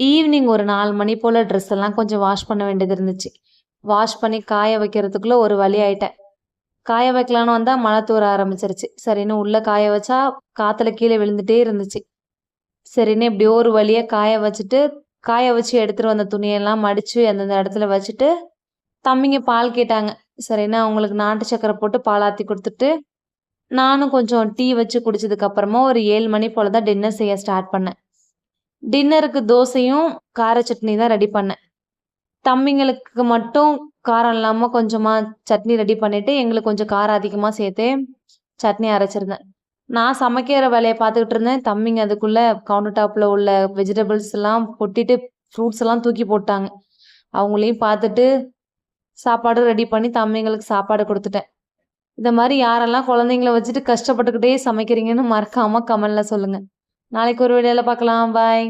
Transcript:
Evening ஒரு 4 மணி போல dress எல்லாம் கொஞ்சம் வாஷ் பண்ண வேண்டியது இருந்துச்சு. வாஷ் பண்ணி காய வைக்கிறதுக்குள்ள ஒரு வழி ஆயிட்டேன். காய வைக்கலான்னு வந்தா மழை தூற ஆரம்பிச்சிருச்சு. சரின்னு உள்ள காய வச்சா காத்துல கீழ விழுந்துட்டே இருந்துச்சு. சரின்னு எப்படியோ ஒரு வழியா காய வச்சுட்டு, காய வச்சு எடுத்துட்டு வந்த துணியெல்லாம் மடிச்சு அந்தந்த இடத்துல வச்சுட்டு, தம்பிங்க பால் கேட்டாங்க. சரின்னு அவங்களுக்கு நாட்டு சர்க்கரை போட்டு பால் ஆத்தி குடுத்துட்டு, நானும் கொஞ்சம் டீ வச்சு குடிச்சதுக்கு அப்புறமா ஒரு 7 மணி போல தான் டின்னர் செய்ய ஸ்டார்ட் பண்ணேன். டின்னருக்கு தோசையும், கார சட்னி தான் ரெடி பண்ணேன். தம்பிங்களுக்கு மட்டும் காரம் இல்லாம கொஞ்சமா சட்னி ரெடி பண்ணிட்டு, எங்களுக்கு கொஞ்சம் காரம் அதிகமா சேர்த்தே சட்னி அரைச்சிருந்தேன். நான் சமைக்கிற வேலைய பார்த்துக்கிட்டு இருந்தேன். தம்பிங்க அதுக்குள்ள கவுண்டர் டாப்ல உள்ள வெஜிடபிள்ஸ் எல்லாம் கொட்டிட்டு, ஃப்ரூட்ஸ் எல்லாம் தூக்கி போட்டாங்க. அவங்களையும் பார்த்துட்டு, சாப்பாடு ரெடி பண்ணி தம்பிங்களுக்கு சாப்பாடு குடுத்துட்டேன். இந்த மாரி யாரெல்லாம் குழந்தைங்கள வச்சுட்டு கஷ்டப்பட்டுக்கிட்டே சமைக்கிறீங்கன்னு மறக்காம கமெண்ட்ல சொல்லுங்க. நாளைக்கு ஒரு வீடியோல பார்க்கலாம். பாய்.